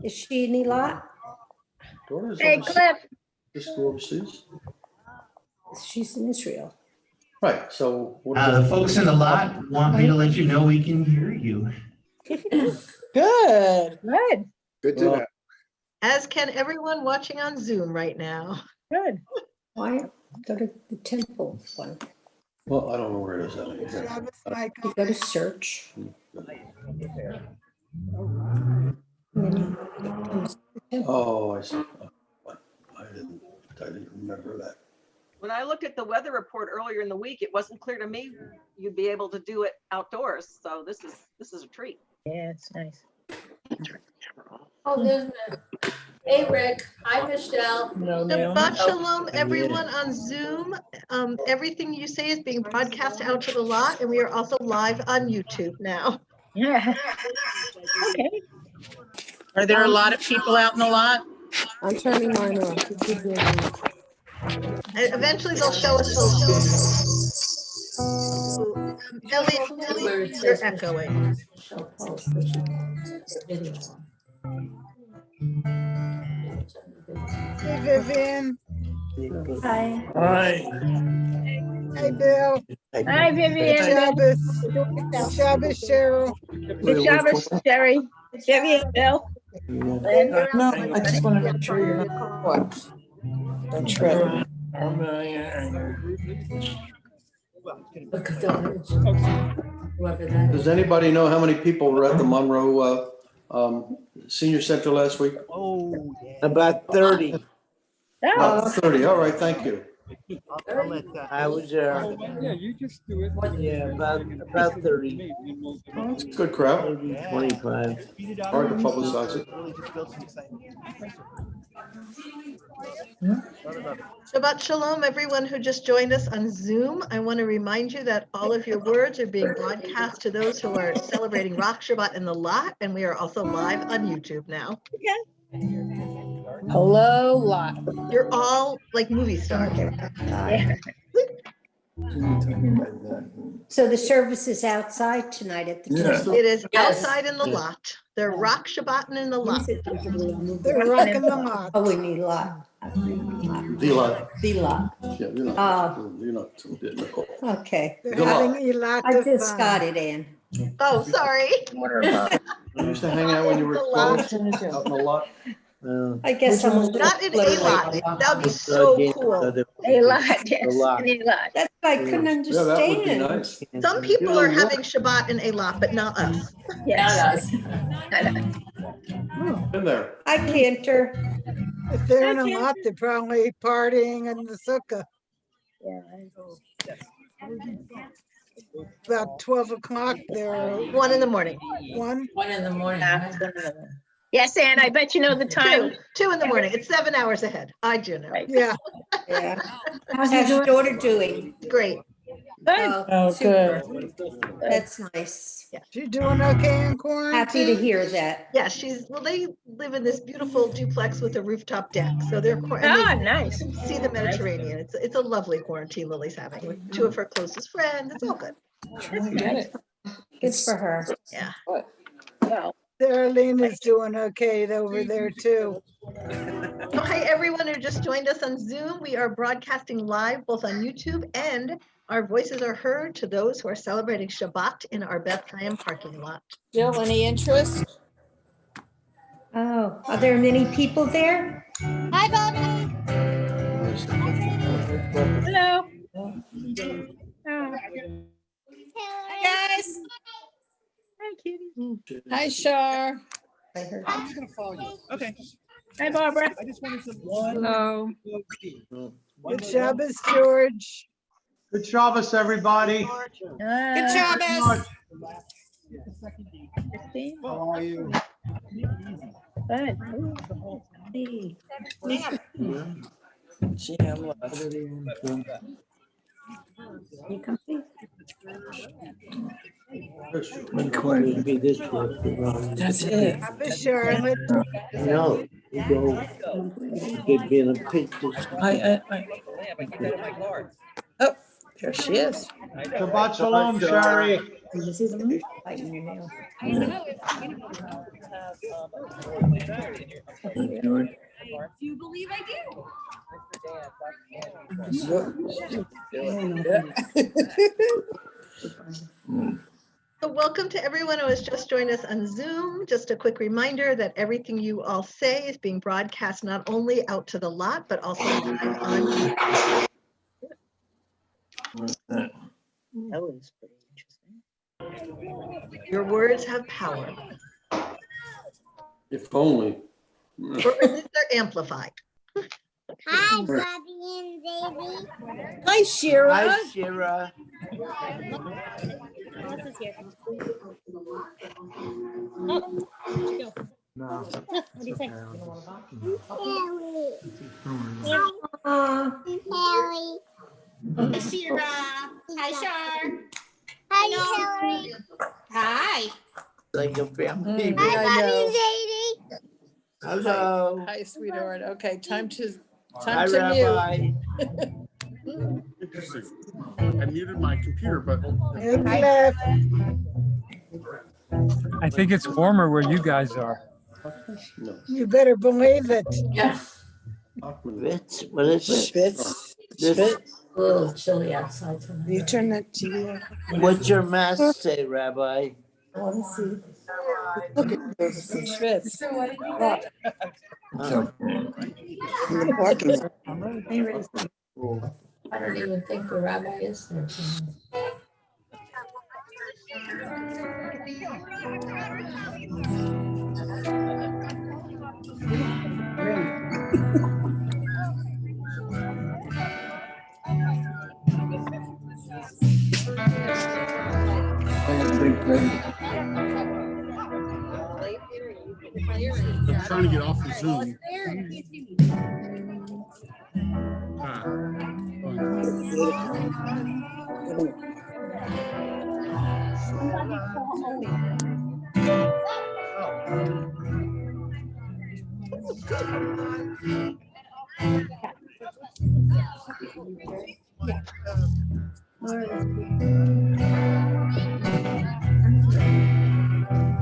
Is she in Eilat? Hey, Cliff. Just overseas. She's in Israel. Right, so. what The does that folks mean? in the lot want me to let you know we can hear you. Good. Good. Good to know. As can everyone watching on Zoom right now. Good. Why go to the temple one? Well, I don't know where it is. You go to search. And then it comes to the temple. Oh, I see. I didn't remember that. When I looked at the weather report earlier in the week, it wasn't clear to me you'd be able to do it outdoors. So this is a treat. Yeah, it's nice. Oh, there's Hey, Rick. Hi, Michelle. Shabbat shalom, everyone on Zoom. Everything you say is being broadcast out to the lot, and we are also live on YouTube now. Yeah. Okay. Are there a lot of people out in the lot? I'm turning mine off. And eventually they'll show us those. Ellie, you're echoing. Hey, Vivian. Hi. Hey, Bill. Hi, Vivian. Shabbos. Shabbos, Cheryl. Good Shabbos, Sherry. Vivian, Bill. No, I just want to make sure you're not what? Don't trip. Does anybody know how many people were at the Monroe Senior Center last week? About 30. About 30, all right, thank you. I was there. Yeah, you just do it. Yeah, about 30. Well, it's a good crowd. Maybe 25. Hard to publicize it. Shabbat shalom, everyone who just joined us on Zoom. I want to remind you that all of your words are being broadcast to those who are celebrating Rosh Shabbat in the lot, and we are also live on YouTube now. Hello, lot. You're all like movie stars. Yeah. So the service is outside tonight at the temple. It is outside in the lot. They're Rosh Shabbatin in the lot. They're rocking the lot. Oh, we need a lot. The lot. The lot. Yeah, you're not too difficult. Okay. They're Good luck. having a lot I of just fun. got it in. Oh, sorry. You used to hang out when you were The lot. 12 out in the lot? I guess I'm a little Not in a slow lot. right now. That would be so cool. A lot, yes. A lot. A lot. That's what I couldn't Yeah, that would be understand. nice. Some people are having Shabbat in a lot, but not us. Yes. Been there. Hi, Cantor. If they're in a lot, they're probably partying in the Sukkah. About 12 o'clock, they're 1 in the morning. 1. 1 in the morning. Yes, Ann, I bet you know the time. 2 in the morning. It's 7 hours ahead. I do know. Yeah. Yeah. How's your daughter doing? Great. Good. Oh, good. super. That's nice. She's doing okay in quarantine? Happy to hear that. Yeah, they live in this beautiful duplex with a rooftop deck. So they're Ah, nice. see the Mediterranean. It's a lovely quarantine Lily's having with 2 of her closest friends. It's all good. Good for her. Yeah. Well, Darlene is doing okay over there too. Oh, hi, everyone who just joined us on Zoom. We are broadcasting live both on YouTube, and our voices are heard to those who are celebrating Shabbat in our Beth Chaim parking lot. Jill, any interest? Oh, are there many people there? Hi, Bobby. hello. Hi, guys. Hi, Kitty. Hi, Shar. I heard. I'm just going to follow you. Okay. Hi, Barbara. I just wanted to. Hello. Good Shabbos, George. Good Shabbos, everybody. Good Shabbos. Christine. How are you? Good. You come see? That's it. Shabbos, Charlotte. No, you go. Get me in a picture. Oh, There she is. Shabbat shalom, Sherry. Did you see them biting your nail? I know. Do you believe I do? So welcome to everyone who has just joined us on Zoom. Just a quick reminder that everything you all say is being broadcast not only out to the lot, but also live on YouTube. That was pretty interesting. Your words have power, If only. or at least they're amplified. Hi, Bobby and Baby. Hi, Shira. Hi, Shira. Melissa's here. No. What do you say? Aw. Hi, Shira. Hi, Shar. Hi, Hillary. Hi. Like a family. Hi, Bobby and Baby. Hello. Hi, sweetheart. Okay, time to Hi, mute. Rabbi. Interesting. I muted my computer, but Hey, Beth. I think it's warmer where you guys are. No. You better believe it. Yeah. Fitz, what is it? Fitz. This, Fitz. A little chilly outside tonight. You turn that TV on. what's your mask say, Rabbi? I want to see. Look at this. Fitz. So what did you say? In the parking lot. I don't even think the rabbi is there. I'm trying to get off the Zoom.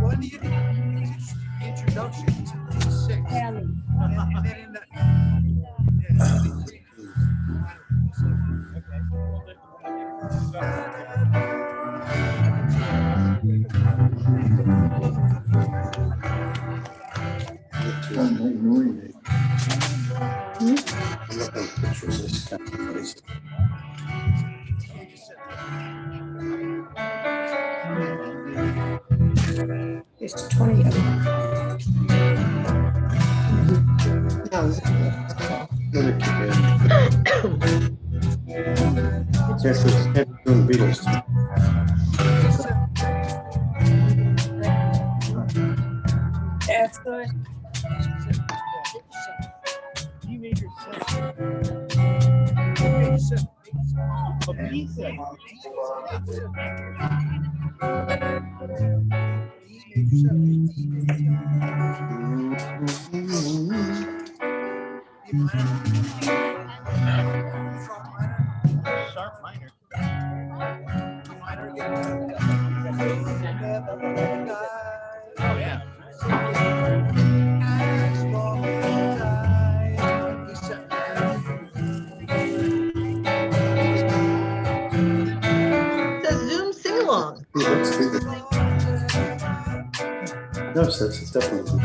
What do you need? Introduction to 6. There's 20 of them. Yes, it's doing Beatles. That's good. You made yourself. Sharp minor. Oh, yeah. It's a Zoom sing-along. No, it's definitely.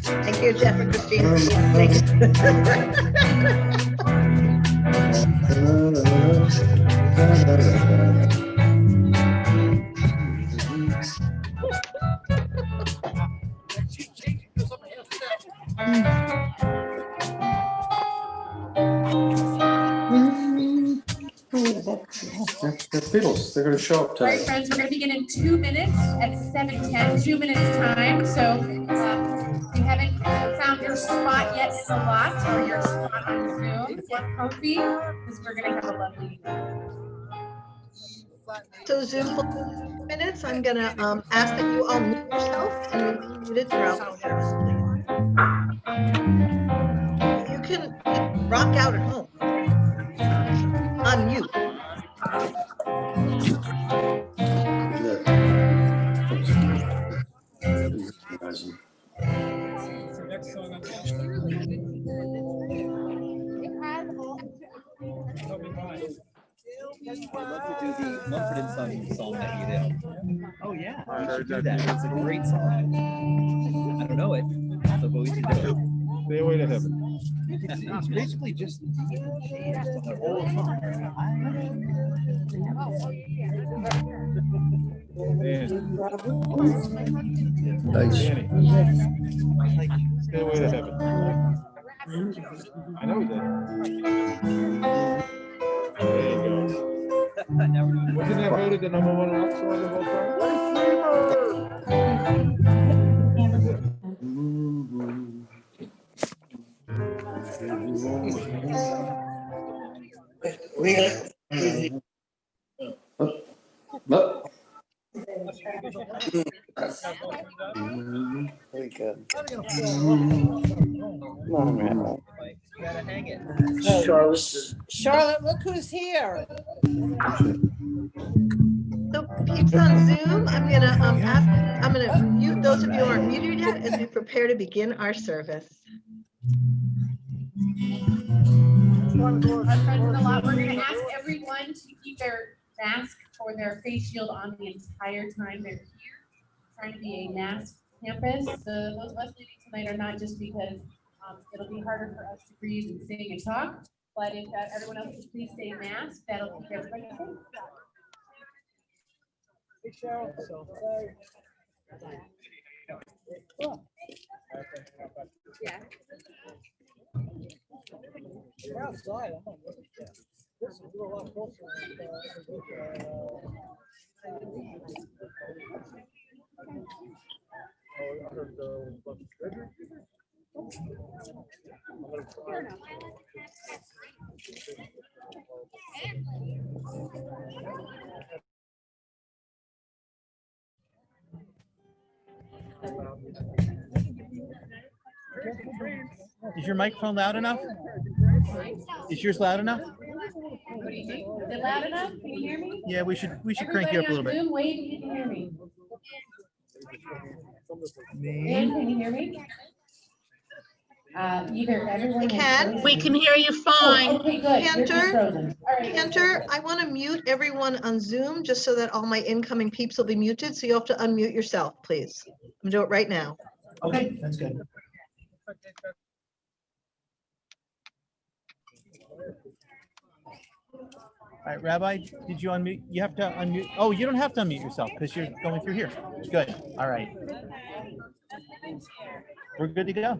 Thank you, Jeff and Christine. Thank The Beatles, they're going to show up All right, tonight. friends, we're going to begin in 2 minutes at 7:10, 2 minutes time. So if you haven't found your spot yet in the lot or your spot on Zoom, get comfy because we're going to have a lovely So Zoom for 2 minutes. I'm going to ask that you all mute yourself and remain muted throughout the service, please. You can rock out at home. I'd love to do the Mumford and Sons song that you did. Oh yeah, we should do that. It's a great song. I don't know it, so but we should do it. Stairway to Heaven. It's basically just the whole song. Nice. Stairway to Heaven. I know he did. There you go. Wasn't that voted the #1 rock song of all Very good. Charlotte, look who's here. So peeps on Zoom, I'm gonna mute those of you who aren't muted yet as we prepare to begin our service. Our friends a lot. We're going to ask everyone to keep their mask or their face shield on the entire time they're here. Trying to be a mask campus. Those of us leaving tonight are not just because it'll be harder for us to breathe and sing and talk, but if everyone else would please stay masked, that'll keep everybody safe. Yeah. We're outside. I'm not looking at that. This is a lot closer. Is your microphone loud enough? Is yours loud enough? What do you think? Is it loud enough? Can you hear me? Yeah, we should crank you up a little bit. Zoom, wave if you can hear me. Dan, can you hear me? Either everyone. We can hear you fine. Oh, okay, good. You're just frozen. All right. Cantor, I want to mute everyone on Zoom just so that all my incoming peeps will be muted. So you have to unmute yourself, please. I'm gonna do it right now. Okay, that's good. All right, Rabbi, did you unmute? You have to unmute. Oh, you don't have to unmute yourself because you're going through here. Good. All right. We're good to go.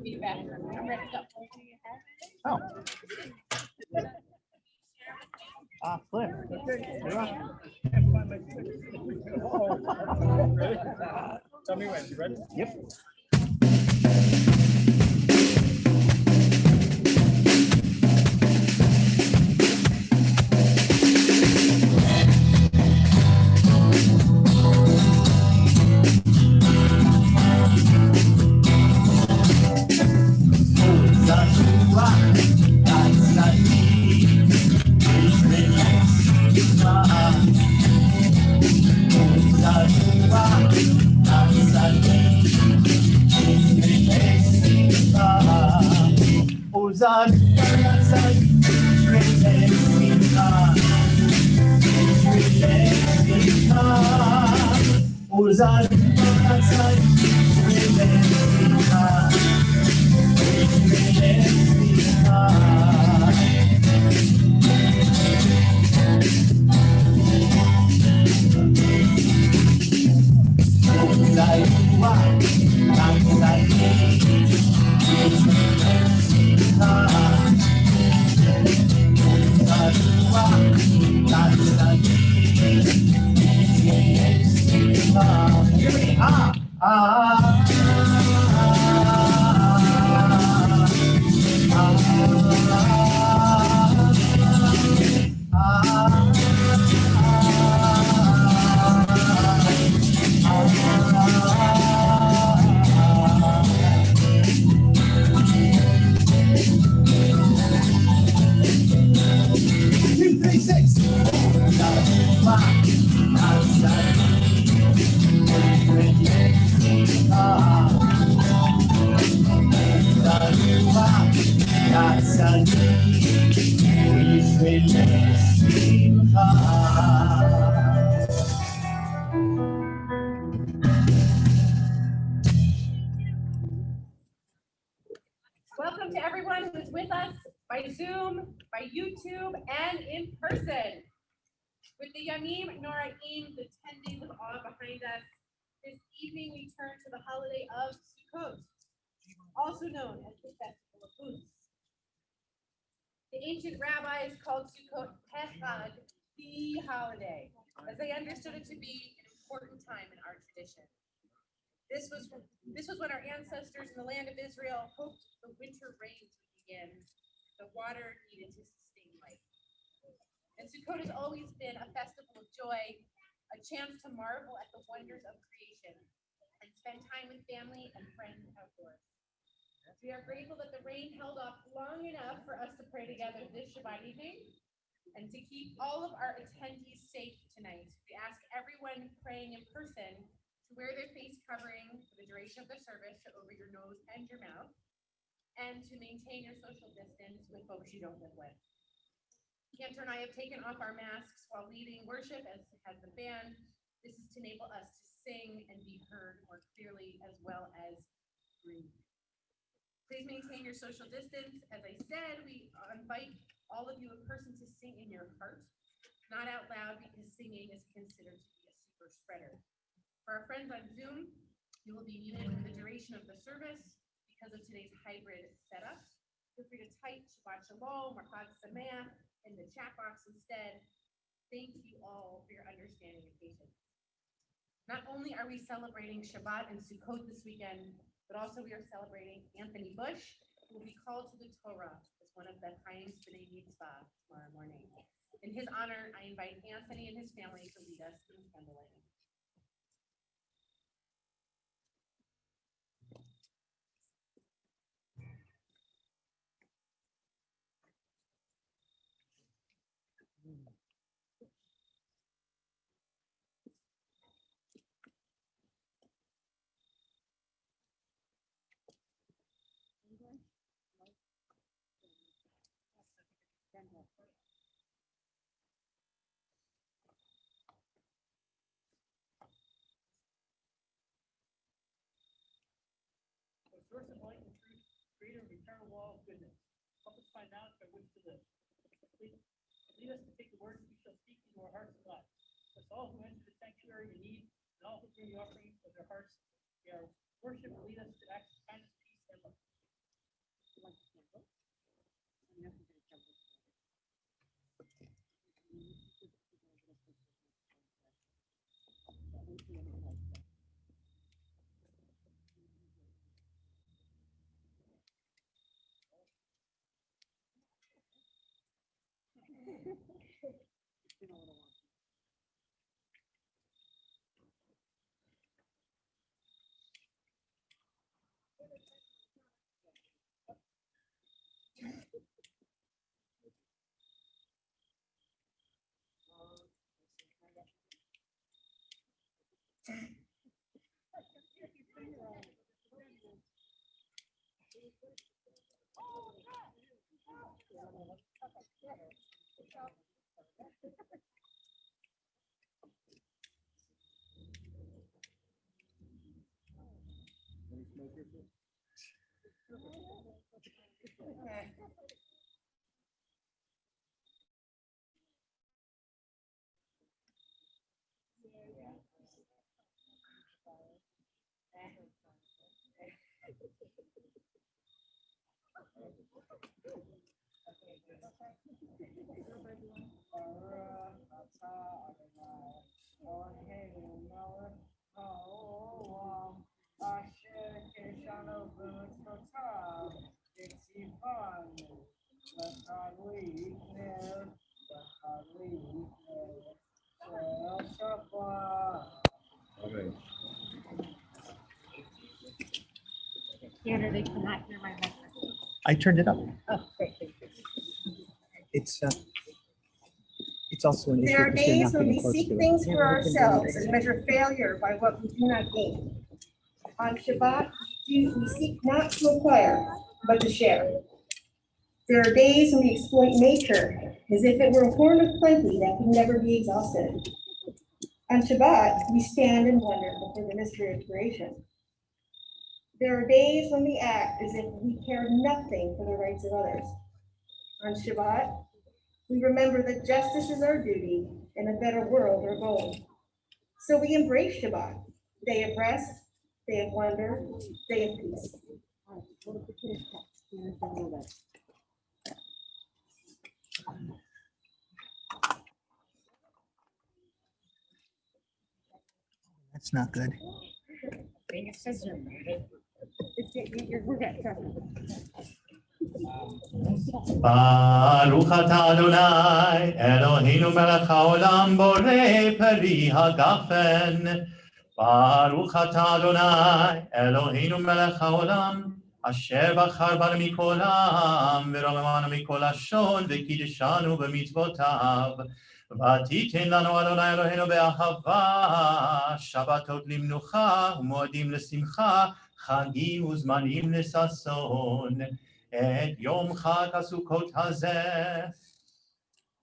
Oh. Flip. Tell me when. You ready? Yep. welcome to everyone who is with us by Zoom, by YouTube, and in person. With the Yamim Noraim, the 10 days of awe behind us, this evening we turn to the holiday of Sukkot, also known as the Festival of Booths. The ancient rabbis called Sukkot Chag, the holiday, as they understood it to be an important time in our tradition. This was when our ancestors in the land of Israel hoped the winter rains would begin. The water needed to sustain life. And Sukkot has always been a festival of joy, a chance to marvel at the wonders of creation and spend time with family and friends outdoors. We are grateful that the rain held off long enough for us to pray together this Shabbat evening and to keep all of our attendees safe tonight. We ask everyone praying in person to wear their face covering for the duration of the service, so over your nose and your mouth, and to maintain your social distance with folks you don't live with. Cantor and I have taken off our masks while leading worship, as has the band. This is to enable us to sing and be heard more clearly, as well as breathe. Please maintain your social distance. As I said, we invite all of you in person to sing in your heart, not out loud, because singing is considered to be a super spreader. For our friends on Zoom, you will be muted for the duration of the service because of today's hybrid setup. Feel free to type Shabbat Shalom or Chag Sameach in the chat box instead. Thank you all for your understanding and patience. Not only are we celebrating Shabbat and Sukkot this weekend, but also we are celebrating Anthony Bush, who will be called to the Torah as one of the Chaim's B'nai Mitzvah tomorrow morning. In his honor, I invite Anthony and his family to lead us in candlelighting. Source of light and truth, creator of eternal law of goodness. Help us find out by which to live. Lead us to take the words we shall speak into our hearts and lives. Bless all who enter the sanctuary in need, and all who bring the offerings of their hearts. May our worship lead us to acts of kindness, peace, and love. Tanner, they cannot hear my message. I turned it up. Oh, great. It's also an issue. There are because they're days not when we getting close seek to it. things for ourselves and measure failure by what we do not gain. On Shabbat, we seek not to acquire, but to share. There are days when we exploit nature as if it were a horn of plenty that could never be exhausted. On Shabbat, we stand and wonder before the mystery of creation. There are days when we act as if we care nothing for the rights of others. On Shabbat, we remember that justice is our duty and a better world our goal. So we embrace Shabbat, day of rest, day of wonder, day of peace. That's not good. Baruch atah Adonai, Eloheinu melech haolam, borei peri hagafen. Baruch atah Adonai, Eloheinu melech haolam, asher bachar banu mikol ha'am, v'romemanu mikol hashon, v'kiddeshanu b'mitzvotav. V'titen lanu Adonai Eloheinu be'ahava, Shabbatot limnucha, u'moadim l'simcha, chagim u'zmanim l'sason. את יום חג הסוכות הזה,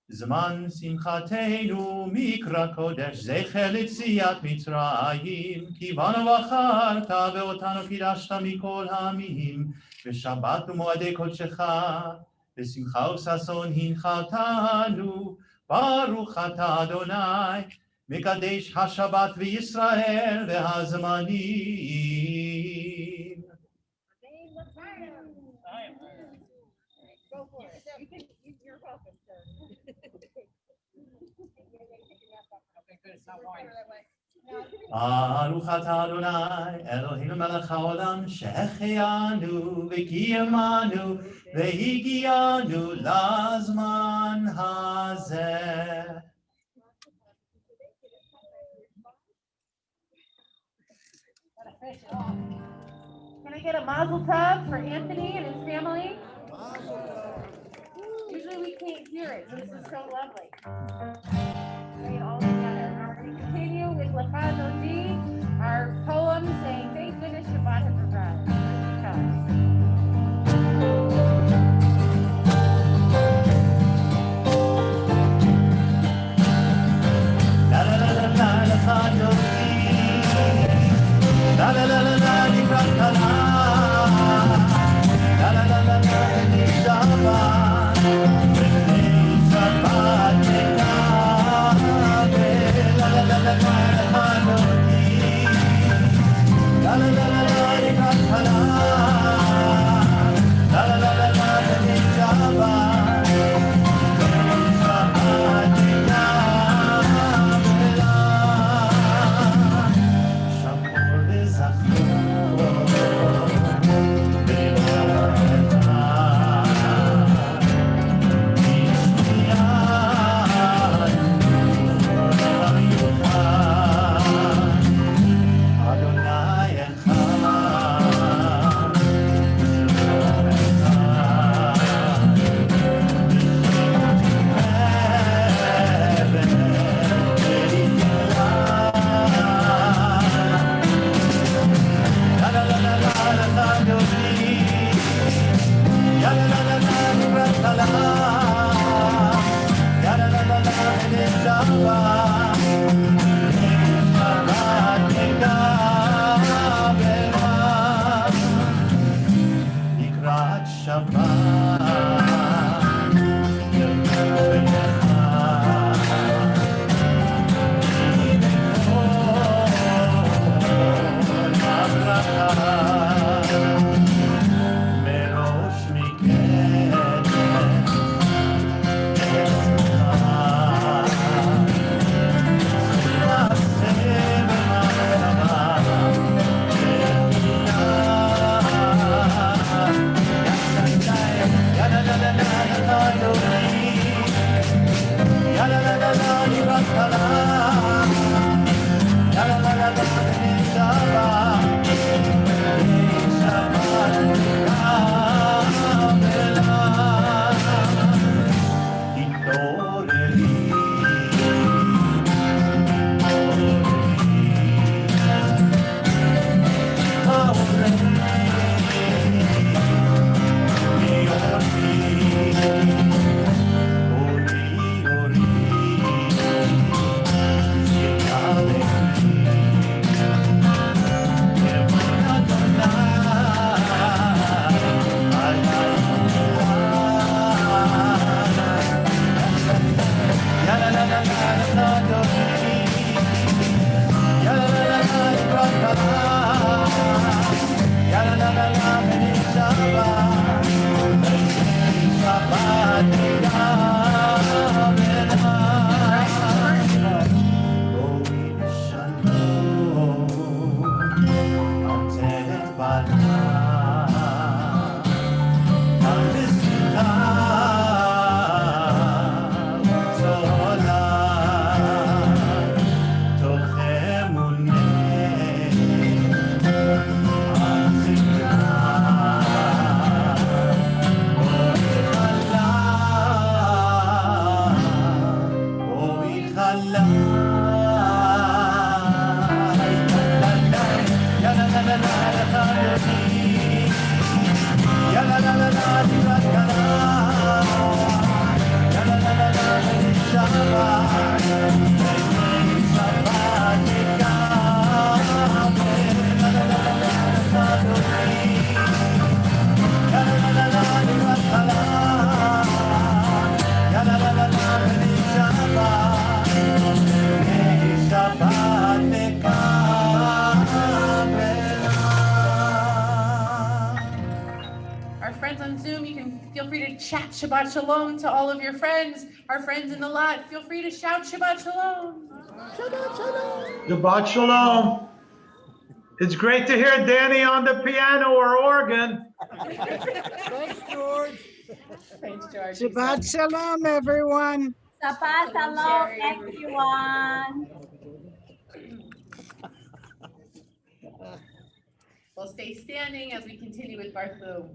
זמן שמחתנו מקרא קודש, זכר ליציאת מצרים, כי באנו בחרת ואותנו קידשת מכל העמים, בשבת ומועדי קודשך, בשמחה וששון הנחלתנו, ברוך אתה אדוני, מקדש השבת וישראל והזמנים. Go for it. You're welcome, sir. Okay, good. It's not wine. ברוך אתה אדוני, אלוהינו מלך העולם, שהחיינו וקיימנו והגיענו לזמן הזה. Can I get a mazel tov for Anthony and his family? Usually we can't hear it, so this is so lovely. Bring it all together. Now we're going to continue with L'chad Odi, our poem saying, thank goodness Shabbat has arrived. La la la la la, L'chad Odi. La la la la la, Nikrat Kala. La la la la la, Shabbat. Shabbat Mekabe. La la la la la, L'chad Odi. La la la la la, Nikrat Kala. La la la la la, Shabbat. Shabbat Our friends on Zoom, you can feel free to chat Shabbat Shalom to all of your friends. Our friends in the lot, feel free to shout Shabbat Shalom. Shabbat Shalom. Shabbat Shalom. It's great to hear Danny on the piano or organ. Thanks, George. Thanks, George. Shabbat Shalom, everyone. Shabbat Shalom, everyone. We'll stay standing as we continue with Barthou.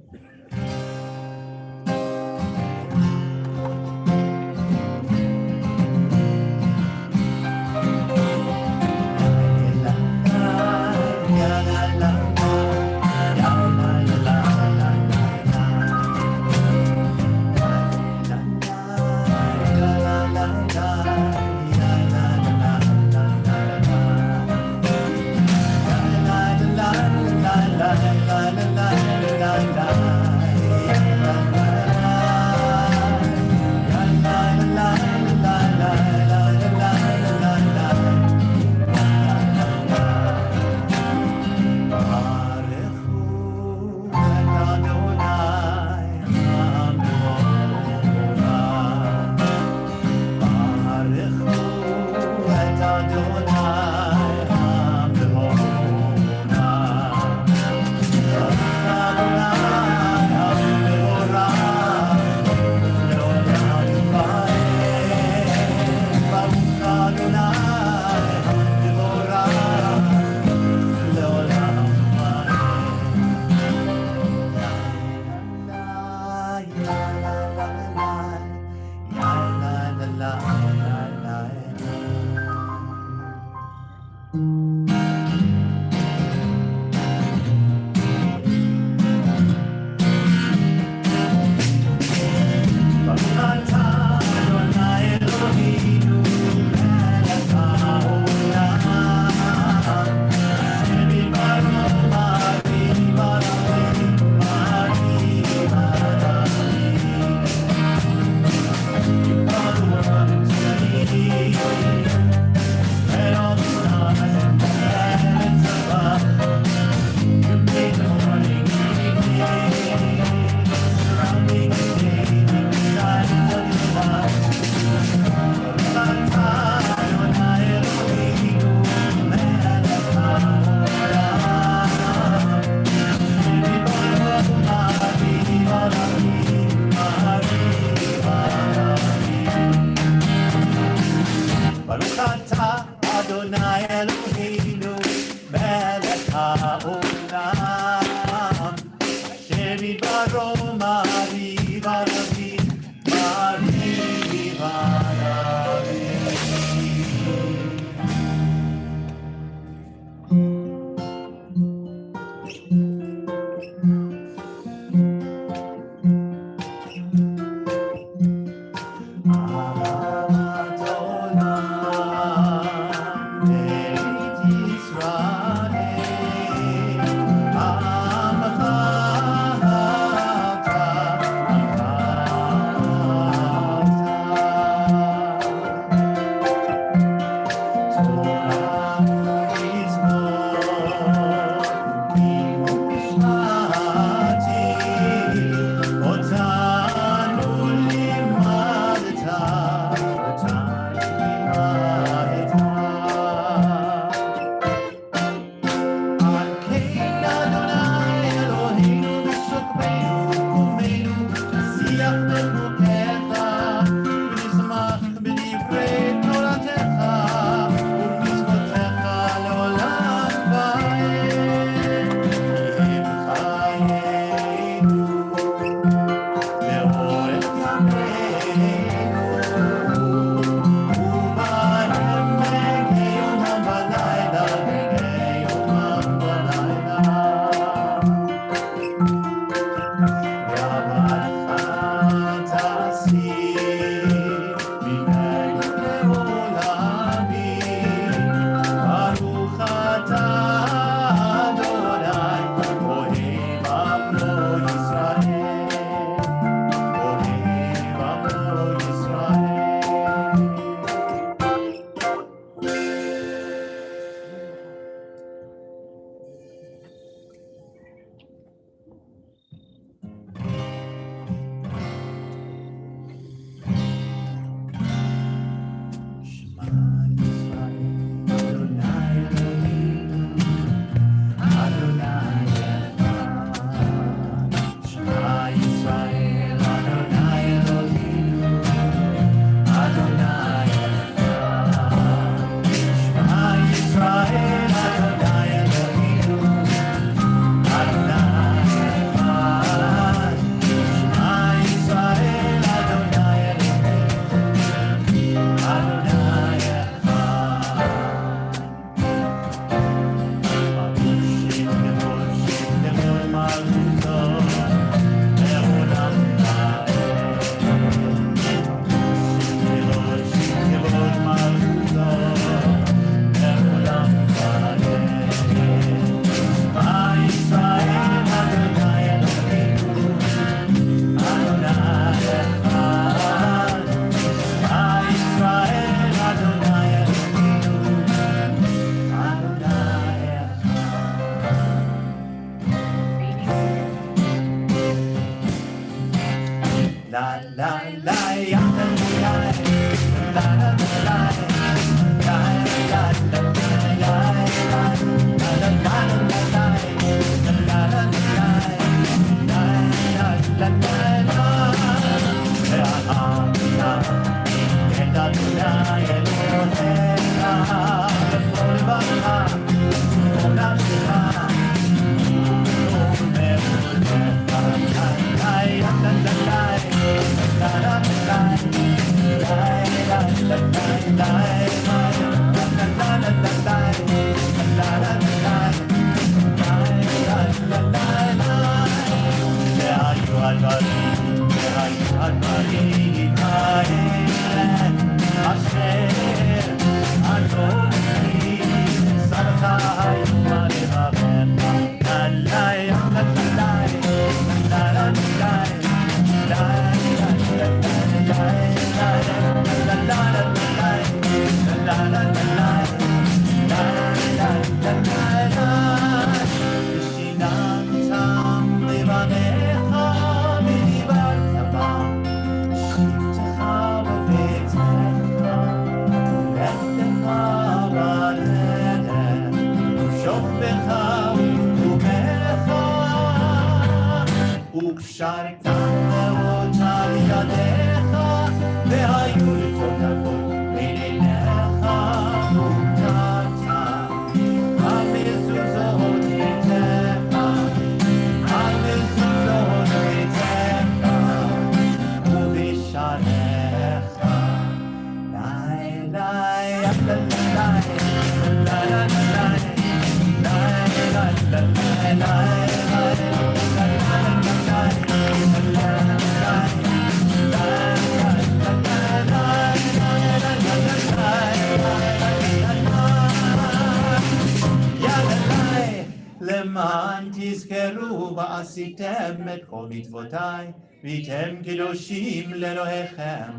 למען תזכרו ועשיתם את כל מצוותיי, והייתם קדושים לאלוהיכם.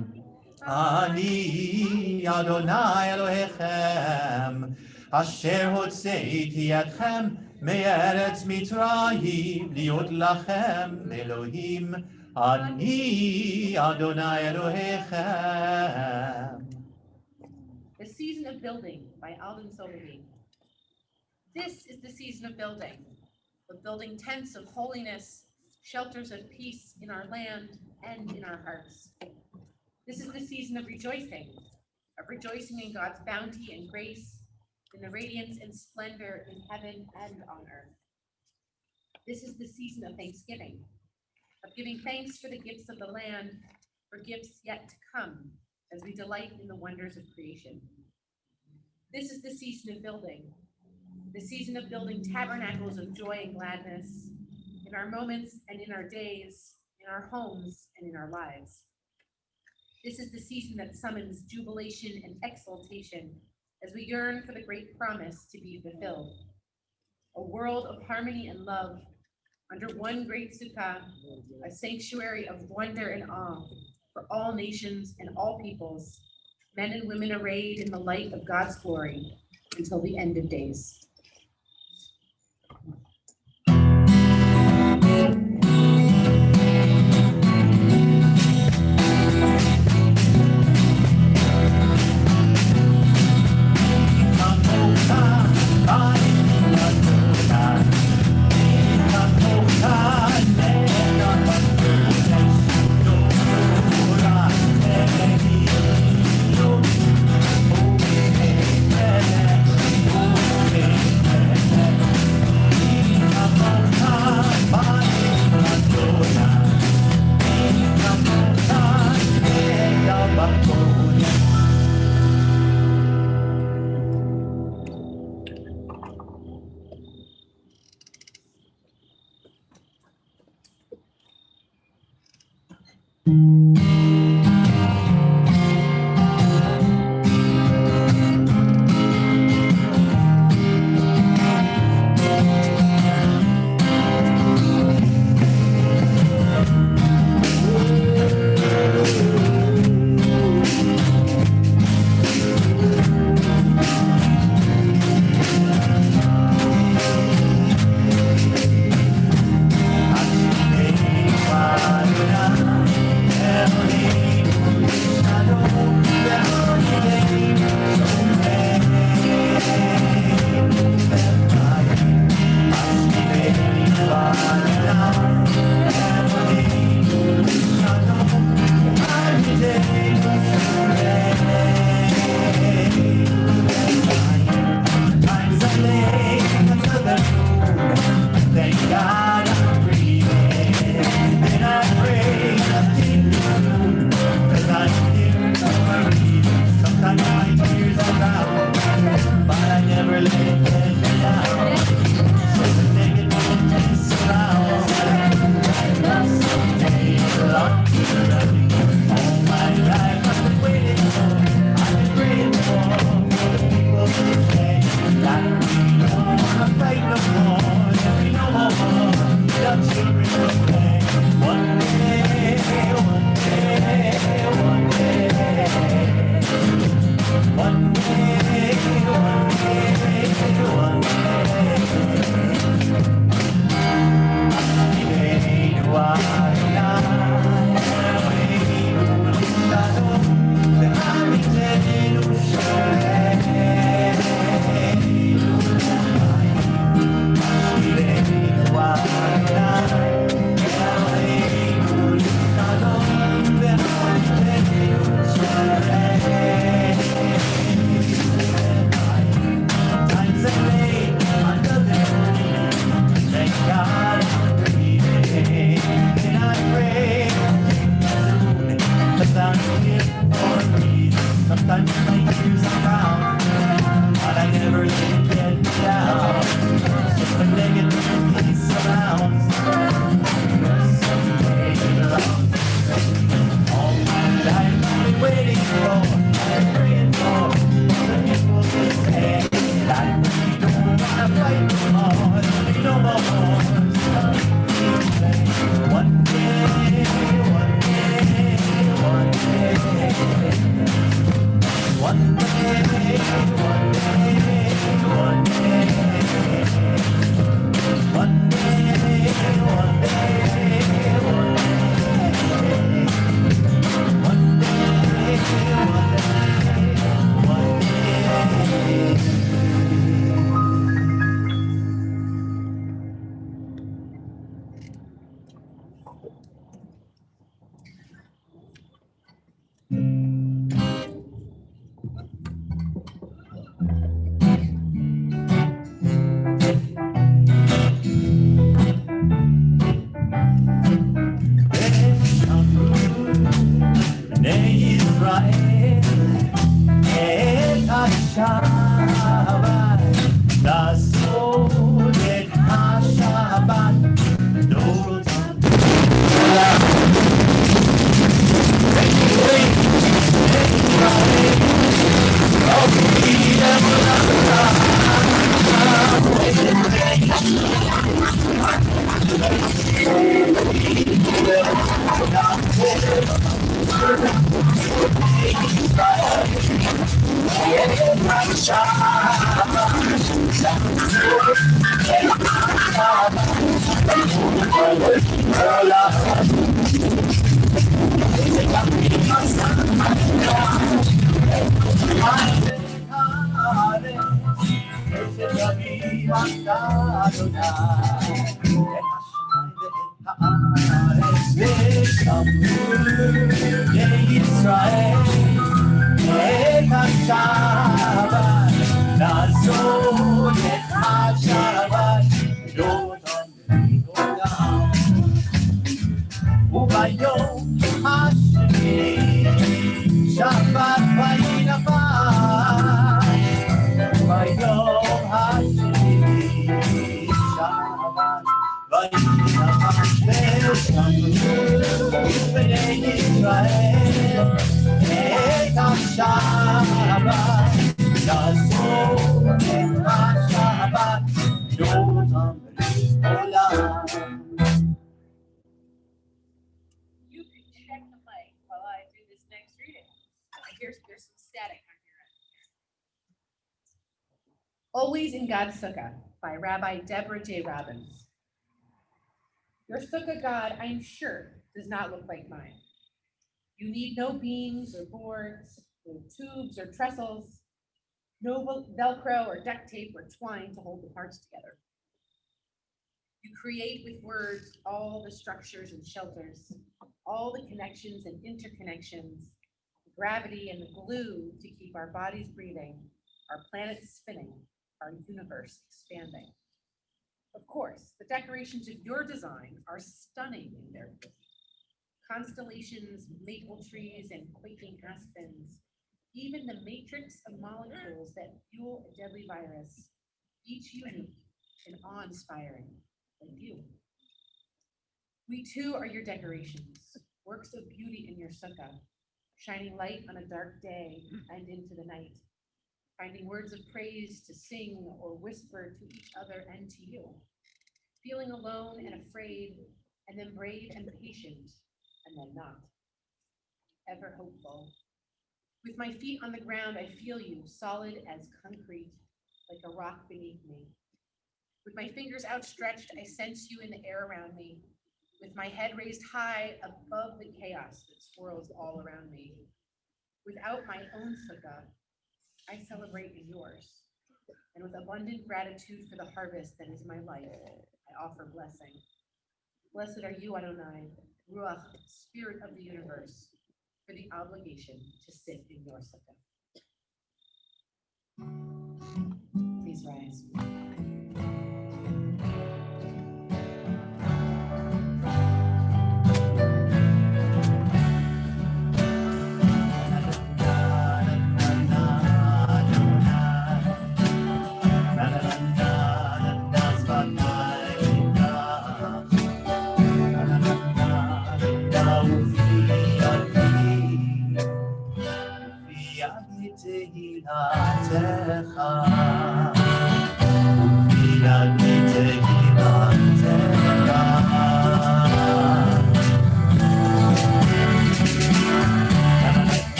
אני אדוני אלוהיכם, אשר הוצאתי אתכם מארץ מצרים, להיות לכם אלוהים. אני אדוני אלוהיכם. The Season of Building by Alden Sobelby. This is the season of building tents of holiness, shelters of peace in our land and in our hearts. This is the season of rejoicing in God's bounty and grace, in the radiance and splendor in heaven and on earth. This is the season of thanksgiving, of giving thanks for the gifts of the land, for gifts yet to come, as we delight in the wonders of creation. This is the season of building tabernacles of joy and gladness in our moments and in our days, in our homes and in our lives. This is the season that summons jubilation and exultation as we yearn for the great promise to be fulfilled. A world of harmony and love under one great Sukkah, a sanctuary of wonder and awe for all nations and all peoples, men and women arrayed in the light of God's glory until the end of days. וביום השני שבת וינפש, ביום השני שבת וינפש, ושמרו בני ישראל את השבת, לעשות את השבת, יום עולם. Check the mic while I do this next reading. There's some static on your end. Always in God's Sukkah by Rabbi Deborah J. Robbins. Your Sukkah God, I'm sure, does not look like mine. You need no beams or boards, no tubes or trestles, no Velcro or duct tape or twine to hold the parts together. You create with words all the structures and shelters, all the connections and interconnections, the gravity and the glue to keep our bodies breathing, our planets spinning, our universe expanding. Of course, the decorations of your design are stunning in their beauty. Constellations, maple trees, and quaking aspens, even the matrix of molecules that fuel a deadly virus, each unique and awe-inspiring, like you. We too are your decorations, works of beauty in your sukkah, shining light on a dark day and into the night, finding words of praise to sing or whisper to each other and to you, feeling alone and afraid, and then brave and patient, and then not, ever hopeful. With my feet on the ground, I feel you, solid as concrete, like a rock beneath me. With my fingers outstretched, I sense you in the air around me. With my head raised high above the chaos that swirls all around me. Without my own sukkah, I celebrate in yours. And with abundant gratitude for the harvest that is my life, I offer blessing. Blessed are you, Adonai, Ruach, Spirit of the universe, for the obligation to sit in your sukkah. Please rise.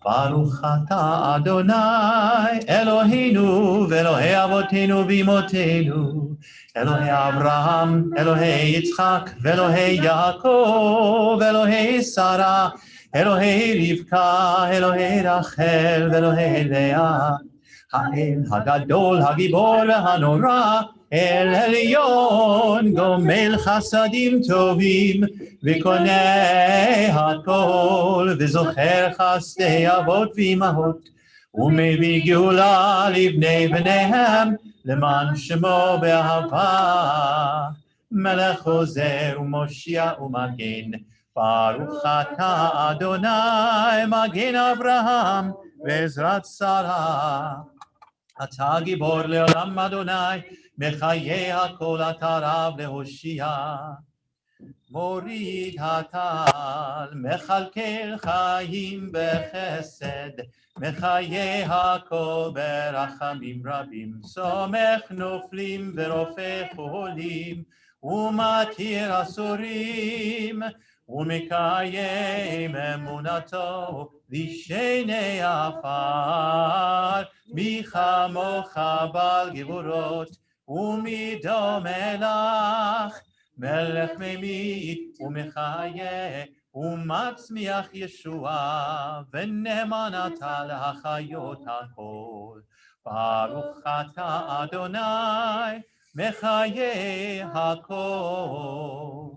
ברוך אתה אדוני אלוהינו ואלוהי אבותינו ואמותינו, אלוהי אברהם, אלוהי יצחק ואלוהי יעקב, אלוהי שרה, אלוהי רבקה, אלוהי רחל ואלוהי לאה, האל הגדול, הגיבור והנורא, אל עליון, גומל חסדים טובים, וקונה הכל, וזוכר חסדי אבות ואמהות, ומביא גאולה לבני בניהם, למען שמו באהבה, מלך עוזר ומושיע ומגן, ברוך אתה אדוני, מגן אברהם, ועזרת שרה. אתה גיבור לעולם אדוני, מחיי הכל אתה רב להושיע. מוריד הטל, מכלכל חיים בחסד, מחיי הכל ברחמים רבים, סומך נופלים ורופא חולים, ומתיר אסורים, ומקיים אמונתו לשני עפר, מי כמוך בעל גבורות, ומדום מלך, מלך ממית ומחיה ומצמיח ישועה, ונאמן אתה להחיות הכל. ברוך אתה אדוני מחיי הכל.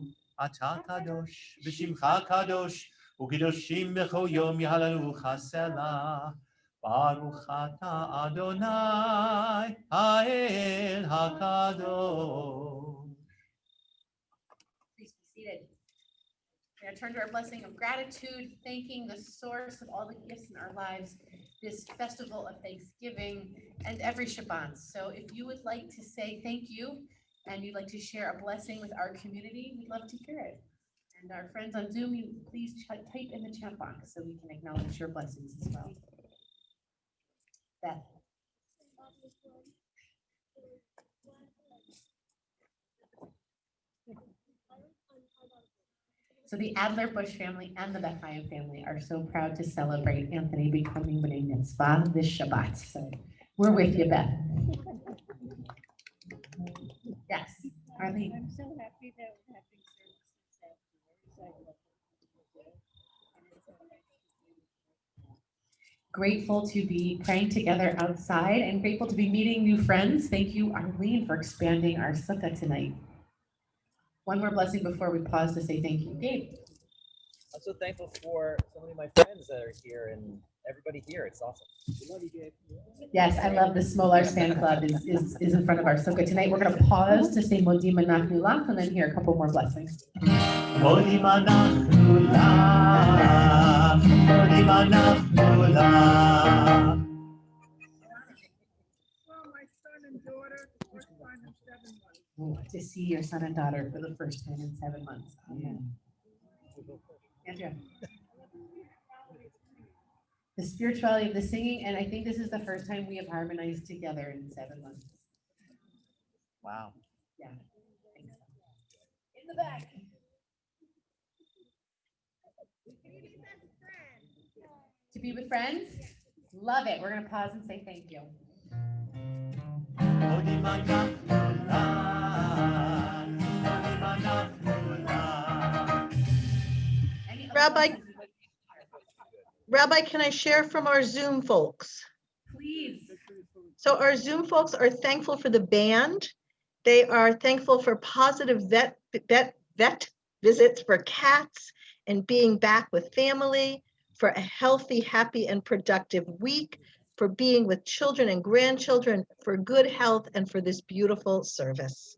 אתה קדוש ושמך קדוש, וקדושים בכל יום יהללוך סלה. ברוך אתה אדוני האל הקדוש. Please be seated. We're going to turn to our blessing of gratitude, thanking the source of all the gifts in our lives, this festival of Thanksgiving, and every Shabbat. So if you would like to say thank you, and you'd like to share a blessing with our community, we'd love to hear it. And our friends on Zoom, you please type in the chat box so we can acknowledge your blessings as well. Beth. So the Adler-Bush family and the Beth Chaim family are so proud to celebrate Anthony becoming B'nai Mitzvah this Shabbat. So we're with you, Beth. Yes, Arlene. I'm so happy that we're having services. Grateful to be praying together outside and grateful to be meeting new friends. Thank you, Arlene, for expanding our Sukkah tonight. One more blessing before we pause to say thank you. Gabe. I'm so thankful for so many of my friends that are here and everybody here. It's awesome. Yes, I love the Smolars fan club is in front of our Sukkah tonight. We're going to pause to say Modim Anachnu Lach and then hear a couple more blessings. Modim Anachnu Lach, Modim Anachnu Lach. To see your son and daughter for the first time in 7 months. Amen. Andrea. The spirituality of the singing, and I think this is the first time we have harmonized together in 7 months. Wow. Yeah. In the back. To be with friends? Love it. We're going to pause and say thank you. Rabbi, can I share from our Zoom folks? Please. So our Zoom folks are thankful for the band. They are thankful for positive vet visits for cats and being back with family, for a healthy, happy, and productive week, for being with children and grandchildren, for good health, and for this beautiful service.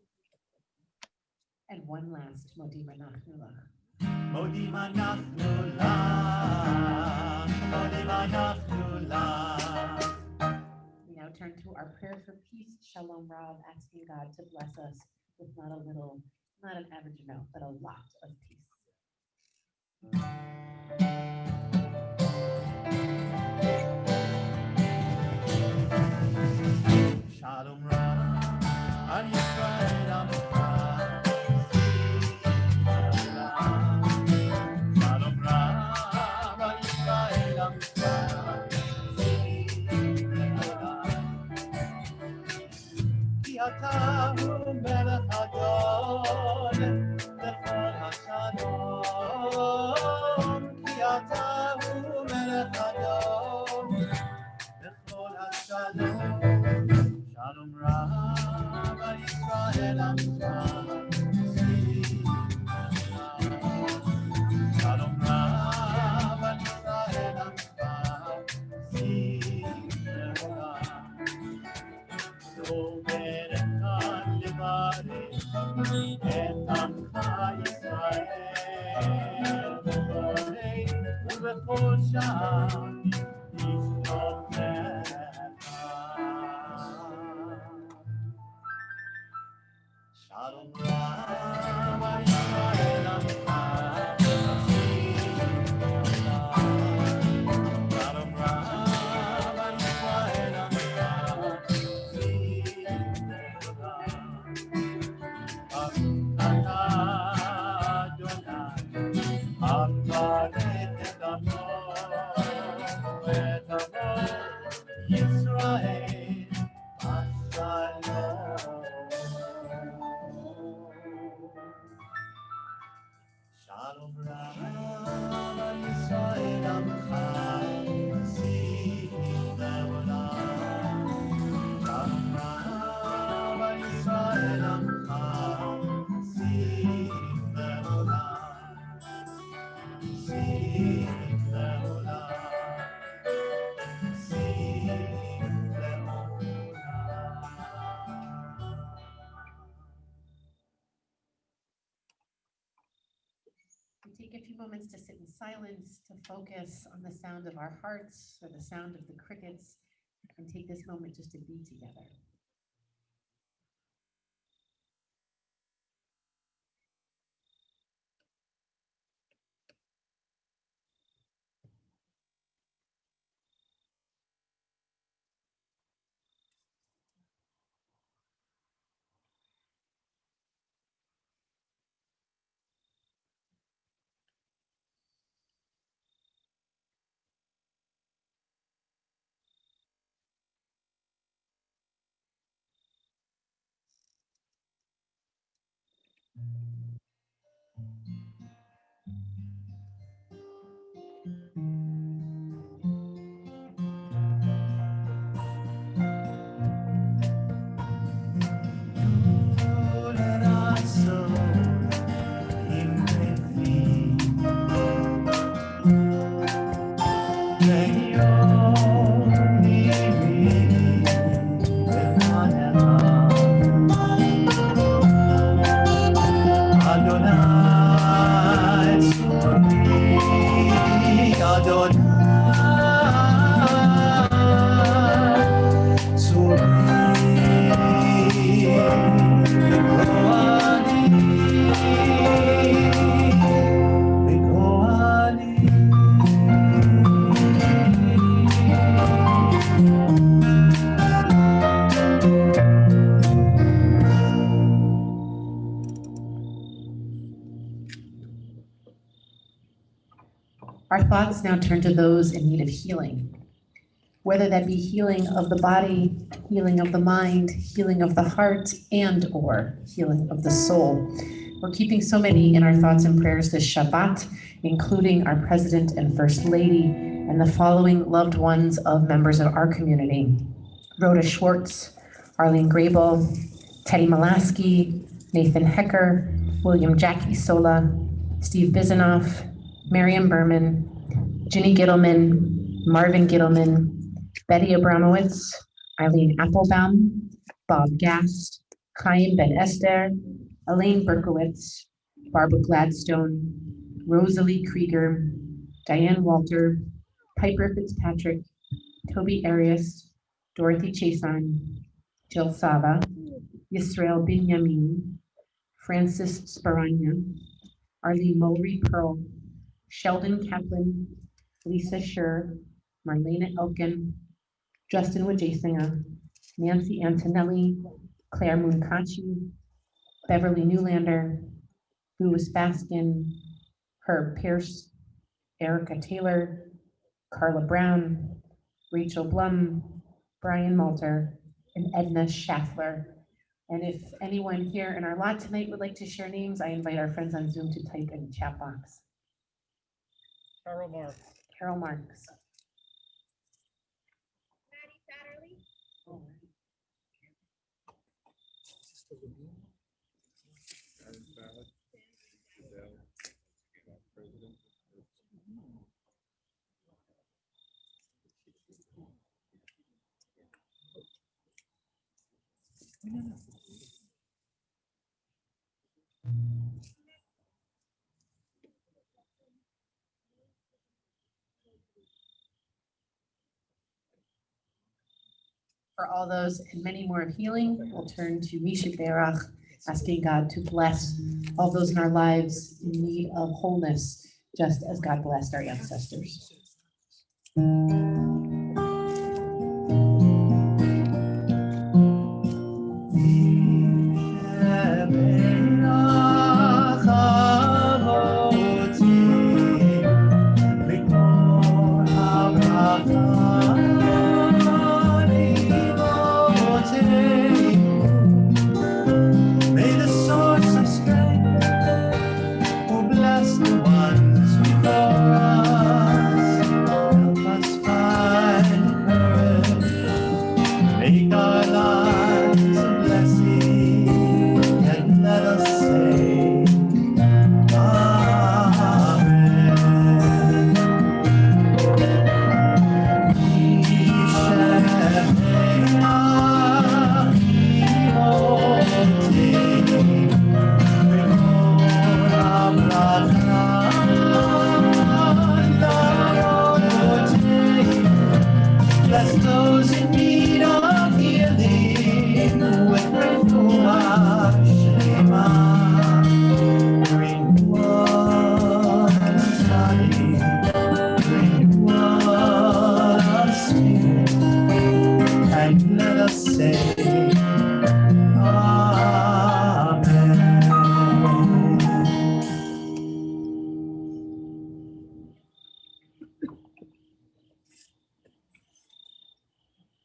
And one last Modim Anachnu Lach. Modim Anachnu Lach, Modim Anachnu Lach. We now turn to our prayer for peace, Shalom Rav, asking God to bless us with not a little, not an average amount, but a lot of peace. Shalom Rav, Al Yisrael Amcha. Shalom Rav, Al Yisrael Amcha. Ki ata hu melech hadon bechol hashalom. Ki ata hu melech hadon bechol hashalom. Shalom Rav, Al Yisrael Amcha. Shalom Rav, Al Yisrael Amcha. So berekan levarech et amcha Yisrael b'chorei ubechol shah yishlomecha. silence to focus on the sound of our hearts or the sound of the crickets and take this moment just to be together. Our thoughts now turn to those in need of healing, whether that be healing of the body, healing of the mind, healing of the heart, and or healing of the soul. We're keeping so many in our thoughts and prayers this Shabbat, including our President and First Lady and the following loved ones of members of our community: Rhoda Schwartz, Arlene Grable, Teddy Molaski, Nathan Hecker, William Jackie Sola, Steve Bizanoff, Miriam Berman, Ginny Gittleman, Marvin Gittleman, Betty Abramowitz, Eileen Applebaum, Bob Gast, Chaim Ben Esther, Elaine Berkowitz, Barbara Gladstone, Rosalie Krieger, Diane Walter, Piper Fitzpatrick, Toby Arias, Dorothy Chason, Jill Sava, Yisrael Binyamin, Francis Sparanya, Arlene Mulry Pearl, Sheldon Kaplan, Lisa Scher, Marlena Elkin, Justin Wajasinger, Nancy Antonelli, Claire Munkachi, Beverly Newlander, Louis Baskin, Herb Pierce, Erica Taylor, Carla Brown, Rachel Blum, Brian Malter, and Edna Schaffler. And if anyone here in our lot tonight would like to share names, I invite our friends on Zoom to type in the chat box. Carol Marks. Carol Marks. For all those and many more of healing, we'll turn to Misha Berach, asking God to bless all those in our lives in need of wholeness, just as God blessed our ancestors. Bless the ones before us, help us find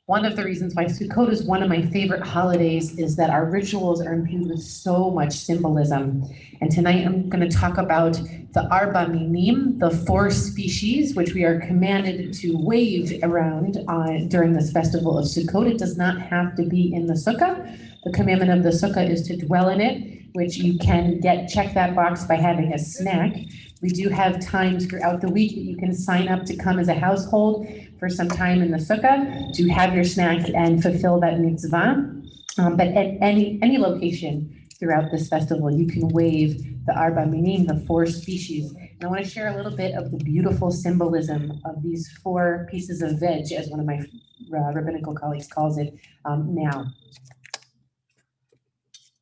One of the reasons why Sukkot is one of my favorite holidays is that our rituals are imbued with so much symbolism. And tonight I'm going to talk about the Arba Minim, the 4 species, which we are commanded to wave around during this festival of Sukkot. It does not have to be in the Sukkah. The commandment of the Sukkah is to dwell in it, which you can check that box by having a snack. We do have times throughout the week that you can sign up to come as a household for some time in the Sukkah to have your snack and fulfill that mitzvah. But at any location throughout this festival, you can wave the Arba Minim, the 4 species. And I want to share a little bit of the beautiful symbolism of these 4 pieces of veg, as one of my rabbinical colleagues calls it, now.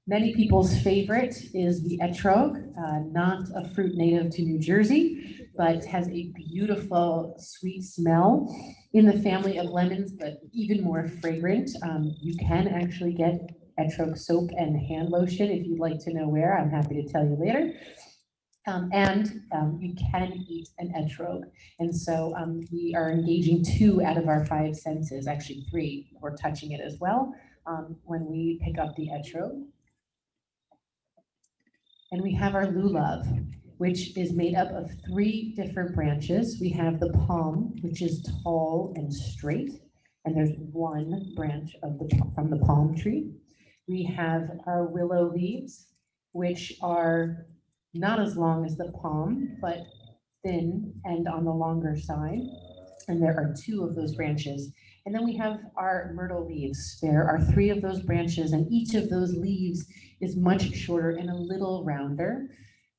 Many people's favorite is the etrog, not a fruit native to New Jersey, but has a beautiful sweet smell in the family of lemons, but even more fragrant. You can actually get etrog soap and hand lotion if you'd like to know where. I'm happy to tell you later. You can eat an etrog. And so we are engaging 2 out of our 5 senses, actually 3. We're touching it as well when we pick up the etrog. And we have our lulav, which is made up of 3 different branches. We have the palm, which is tall and straight, and there's 1 branch from the palm tree. We have our willow leaves, which are not as long as the palm, but thin and on the longer side. And there are 2 of those branches. And then we have our myrtle leaves. There are 3 of those branches, and each of those leaves is much shorter and a little rounder.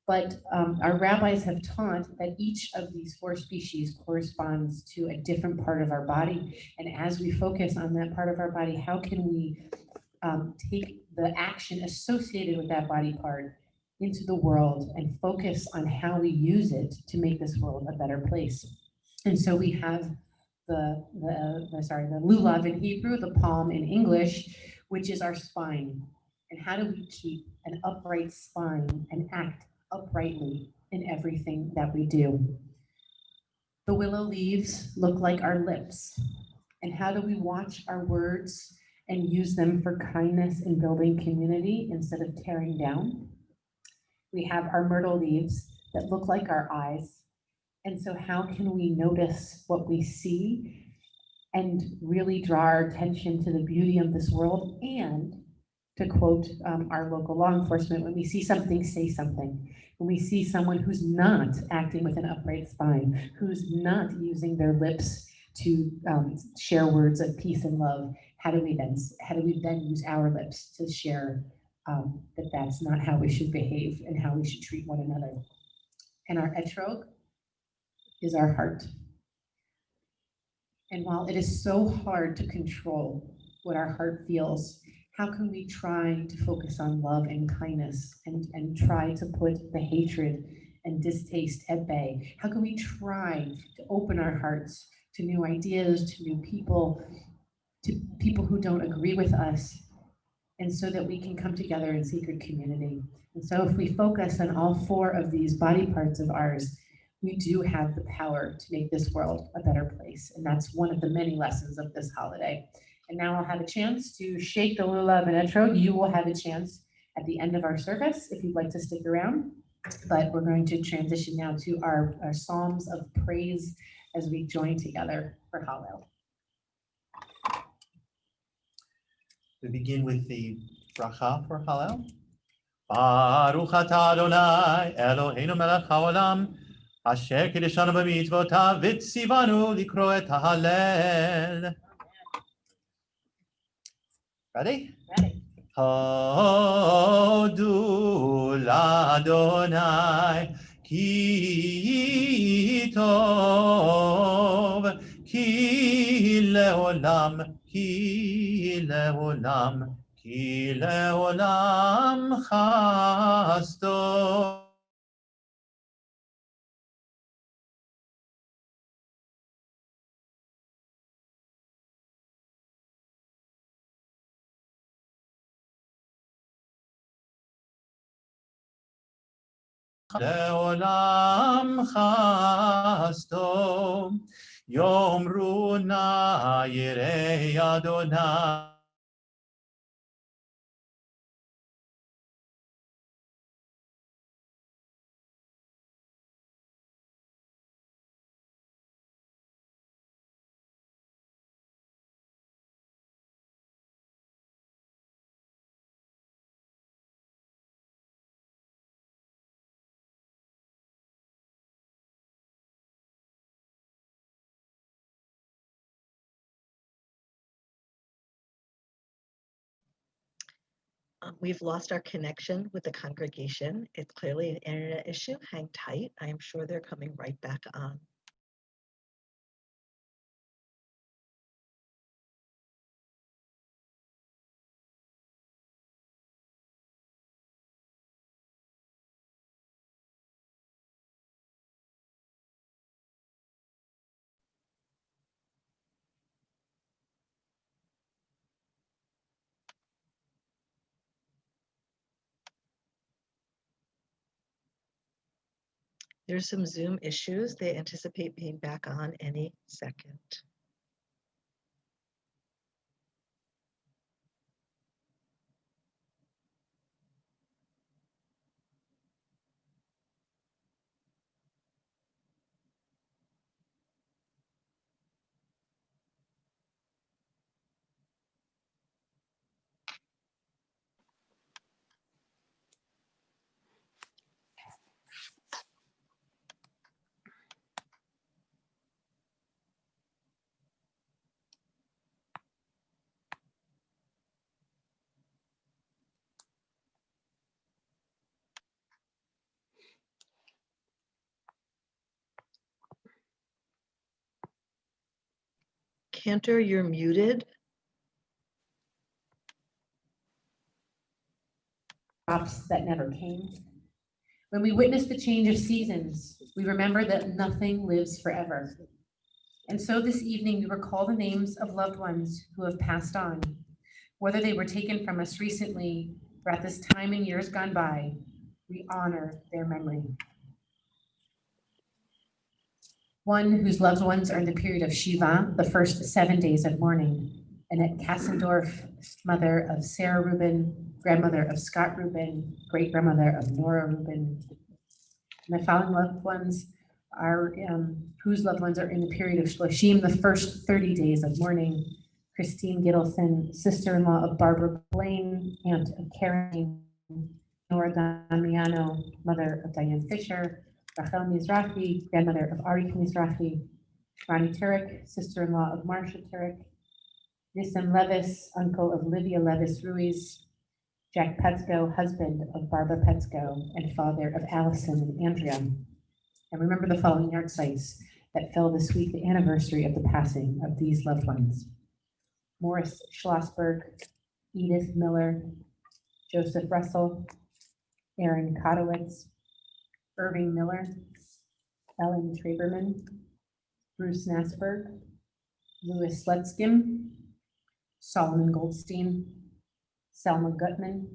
But our rabbis have taught that each of these 4 species corresponds to a different part of our body. And as we focus on that part of our body, how can we take the action associated with that body part into the world and focus on how we use it to make this world a better place? And so we have the lulav in Hebrew, the palm in English, which is our spine. And how do we keep an upright spine and act uprightly in everything that we do? The willow leaves look like our lips. And how do we watch our words and use them for kindness and building community instead of tearing down? We have our myrtle leaves that look like our eyes. And so how can we notice what we see and really draw our attention to the beauty of this world? And to quote our local law enforcement, when we see something, say something. When we see someone who's not acting with an upright spine, who's not using their lips to share words of peace and love, how do we then use our lips to share that that's not how we should behave and how we should treat one another? And our etrog is our heart. And while it is so hard to control what our heart feels, how can we try to focus on love and kindness and try to put the hatred and distaste at bay? How can we try to open our hearts to new ideas, to new people, to people who don't agree with us, and so that we can come together in sacred community? And so if we focus on all 4 of these body parts of ours, we do have the power to make this world a better place. And that's one of the many lessons of this holiday. And now I'll have a chance to shake the lulav and etrog. You will have a chance at the end of our service if you'd like to stick around. But we're going to transition now to our Psalms of Praise as we join together for Hallel. We begin with the bracha for Hallel. Baruch atah Adonai Eloheinu melech haolam, asher kiddushanu b'mitzvotav v'tzivanu likro et hallel. Ready? Ready. Hodu l'Adonai ki tov, ki leolam, ki leolam, ki leolam chasto. לעולם חסדו, יאמרו נא ירא אדוני. We've lost our connection with the congregation. It's clearly an internet issue. Hang tight. I am sure they're coming right back on. There's some Zoom issues. They anticipate being back on any second. Cantor, you're muted. Crops that never came. When we witness the change of seasons, we remember that nothing lives forever. And so this evening, we recall the names of loved ones who have passed on, whether they were taken from us recently or at this time in years gone by. We honor their memory. One whose loved ones are in the period of Shiva, the first 7 days of mourning. Annette Kassendorf, mother of Sarah Rubin, grandmother of Scott Rubin, great-grandmother of Nora Rubin. And the following loved ones are, whose loved ones are in the period of Shloshim, the first 30 days of mourning. Christine Gittleson, sister-in-law of Barbara Blaine, aunt of Karen, Nora Damiano, mother of Diane Fisher, Rachel Mizrahi, grandmother of Arik Mizrahi, Ronnie Turek, sister-in-law of Marcia Turek, Nissim Levis, uncle of Livia Levis Ruiz, Jack Petzko, husband of Barbara Petzko, and father of Allison and Andrea. And remember the following yard sites that fell this week, the anniversary of the passing of these loved ones. Morris Schlossberg, Edith Miller, Joseph Russell, Aaron Kotowitz, Irving Miller, Ellen Traberman, Bruce Nassberg, Louis Slutskim, Solomon Goldstein, Selma Gutman,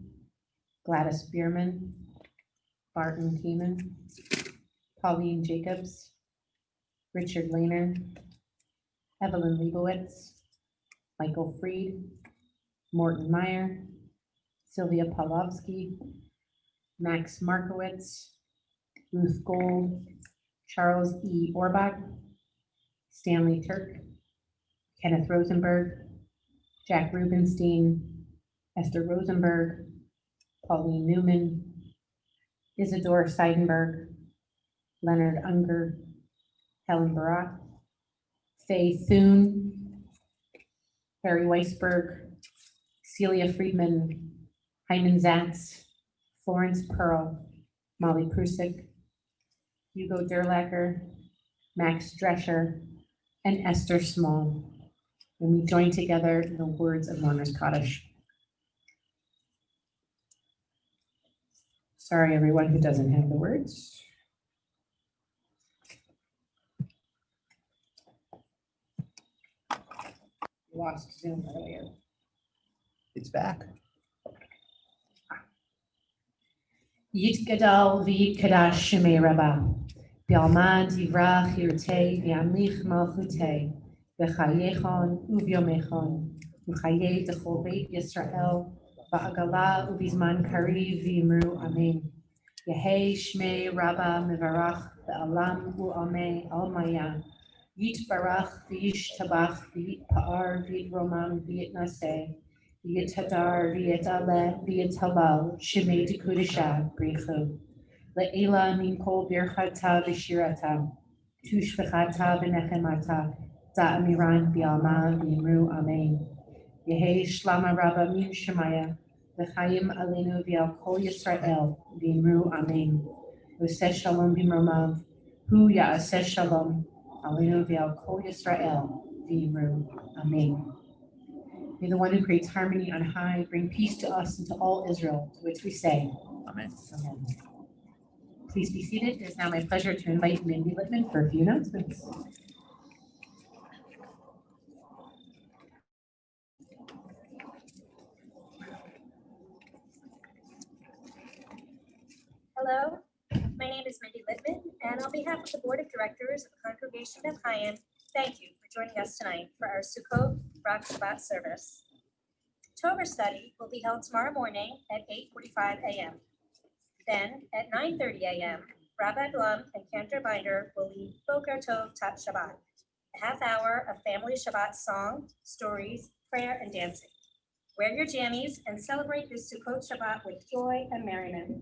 Gladys Bierman, Barton Keeman, Pauline Jacobs, Richard Lehner, Evelyn Leibowitz, Michael Freed, Morton Meyer, Sylvia Pawlowski, Max Markowitz, Ruth Gold, Charles E. Orbach, Stanley Turk, Kenneth Rosenberg, Jack Rubenstein, Esther Rosenberg, Pauline Newman, Isidore Seidenberg, Leonard Unger, Helen Barak, Faye Thune, Harry Weisberg, Celia Friedman, Hyman Zatz, Florence Pearl, Molly Prusik, Hugo Derlacher, Max Drescher, and Esther Small. And we join together in the words of Mourner's Kaddish. Sorry, everyone who doesn't have the words. Lost Zoom earlier. It's back. Yit Gadal V'Yit Kadash Shemei Rabbah. V'Almad Yivrach Yirtei V'Yamlich Malchutei. V'Chayechon Uvyomechon. V'Chayei D'chol Beit Yisrael. V'Agala Uvizman Kariv V'Yimru Amen. Yehei Shmei Rabbah Mevarach V'Alam U'Amei Almaya. Yit Barach V'Yish Tabach V'Yit Pa'ar V'Yit Romam V'Yit Naseh. V'Yit Hadar V'Yit Aleh V'Yit Halal Shemei D'Kudisha Brichu. Le'ela Min Kol Birchata V'Shirata. Tushvechata V'Nechemata. Da'amiran B'Alma V'Yimru Amen. Yehei Shlama Rabba Min Shemaya. V'Chaim Aleinu V'Al Kol Yisrael V'Yimru Amen. V'Seh Shalom B'Mromav. Hu Ya'aseh Shalom. Aleinu V'Al Kol Yisrael V'Yimru Amen. May the one who creates harmony on high bring peace to us and to all Israel, to which we say, Amen. Amen. Please be seated. It is now my pleasure to invite Mindy Littman for a few announcements. Hello, my name is Mindy Littman, and on behalf of the Board of Directors of the Congregation of Chaim, thank you for joining us tonight for our Sukkot Rosh Shabbat service. Torah study will be held tomorrow morning at 8:45 a.m. Then at 9:30 a.m., Rabbi Blum and Cantor Binder will lead Boker Tov Tat Shabbat, a half hour of family Shabbat song, stories, prayer, and dancing. Wear your jammies and celebrate this Sukkot Shabbat with joy and merriment.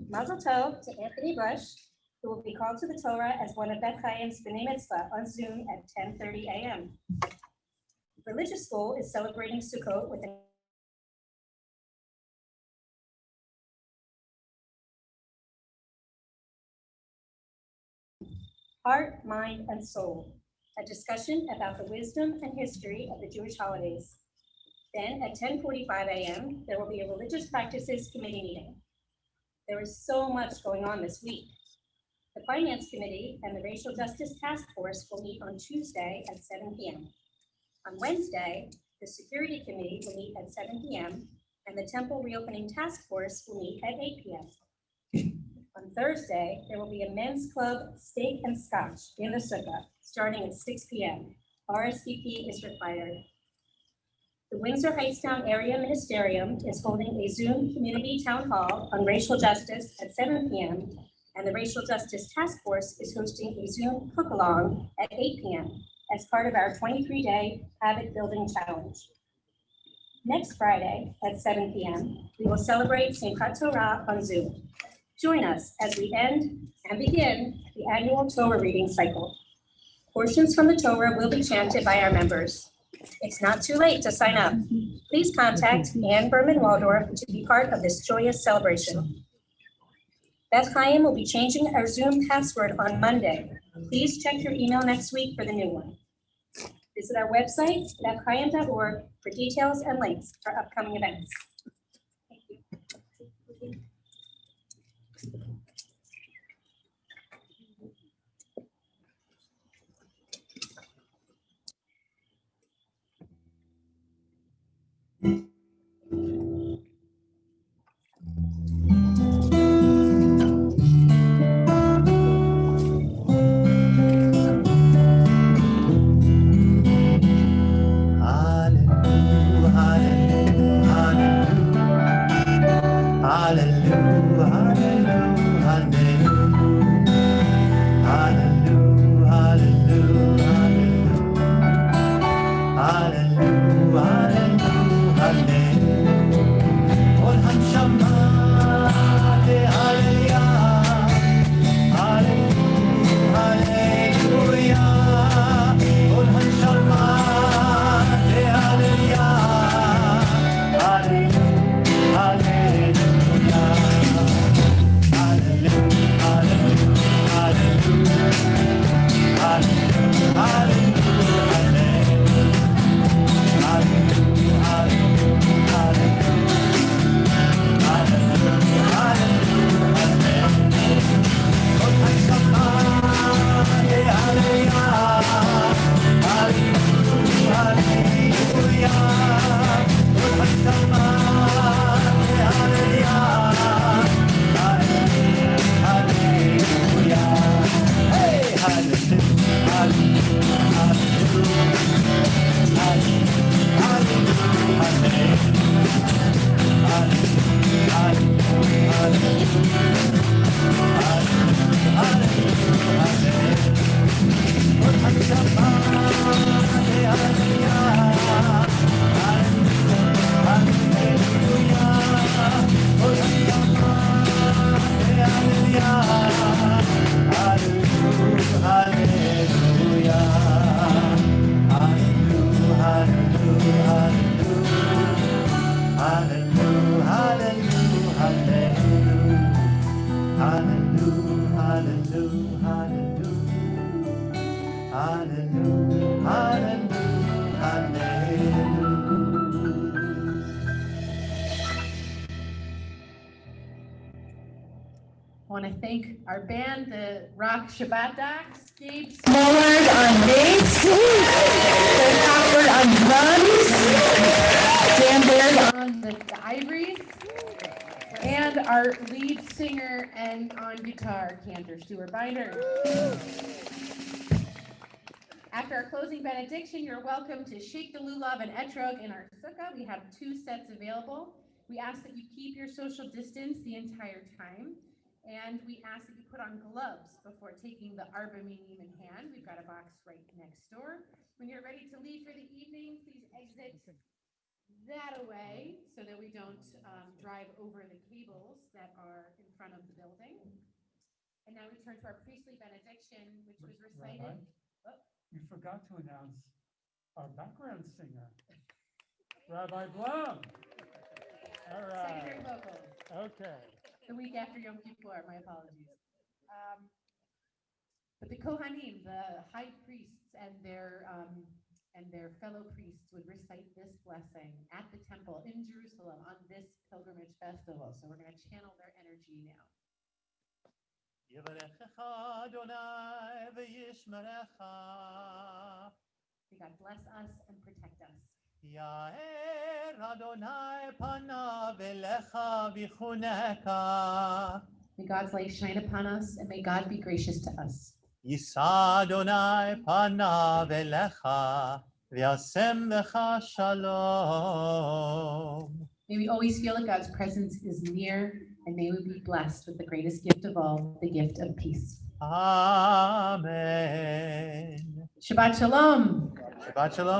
Mazel Tov to Anthony Bush, who will be called to the Torah as one of Beth Chaim's B'nai Mitzvah on Zoom at 10:30 a.m. Religious School is celebrating Sukkot with an Heart, Mind, and Soul, a discussion about the wisdom and history of the Jewish holidays. Then at 10:45 a.m., there will be a Religious Practices Committee meeting. There is so much going on this week. The Finance Committee and the Racial Justice Task Force will meet on Tuesday at 7 p.m. On Wednesday, the Security Committee will meet at 7 p.m. and the Temple Reopening Task Force will meet at 8 p.m. On Thursday, there will be a men's club steak and scotch in the Sukkah starting at 6 p.m. RSVP is required. The Windsor Hightstown Area Ministerium is holding a Zoom Community Town Hall on racial justice at 7 p.m. and the Racial Justice Task Force is hosting a Zoom cook-along at 8 p.m. as part of our 23-day habit building challenge. Next Friday at 7 p.m., we will celebrate Simchat Torah on Zoom. Join us as we end and begin the annual Torah reading cycle. Portions from the Torah will be chanted by our members. It's not too late to sign up. Please contact Ann Berman Waldorf to be part of this joyous celebration. Beth Chaim will be changing our Zoom password on Monday. Please check your email next week for the new one. Visit our website, bethchaim.org, for details and links for upcoming events. Thank you. Hallelujah, hallelujah, hallelujah. thank our band, the Rock Shabbat Docs, Gabe Mullard on bass, Fred Howard on drums, Dan Baird on the ivories, and our lead singer and on guitar, Cantor Stewart Binder. After our closing benediction, you're welcome to shake the lulav and etrog in our sukkah. We have 2 sets available. We ask that you keep your social distance the entire time. And we ask that you put on gloves before taking the arba minim in hand. We've got a box right next door. When you're ready to leave for the evening, please exit that away so that we don't drive over the cables that are in front of the building. And now we turn to our priestly benediction, which was recited. You forgot to announce our background singer, Rabbi Blum. All right. Secondary vocals. Okay. The week after Yom Kippur, my apologies. But the Kohanim, the high priests and their fellow priests would recite this blessing at the temple in Jerusalem on this pilgrimage festival. So we're going to channel their energy now. May God bless us and protect us. May God's light shine upon us, and may God be gracious to us. יישא אדוני פניו אליך וישם לך שלום. May we always feel that God's presence is near, and may we be blessed with the greatest gift of all, the gift of peace. Amen. Shabbat shalom. Shabbat shalom.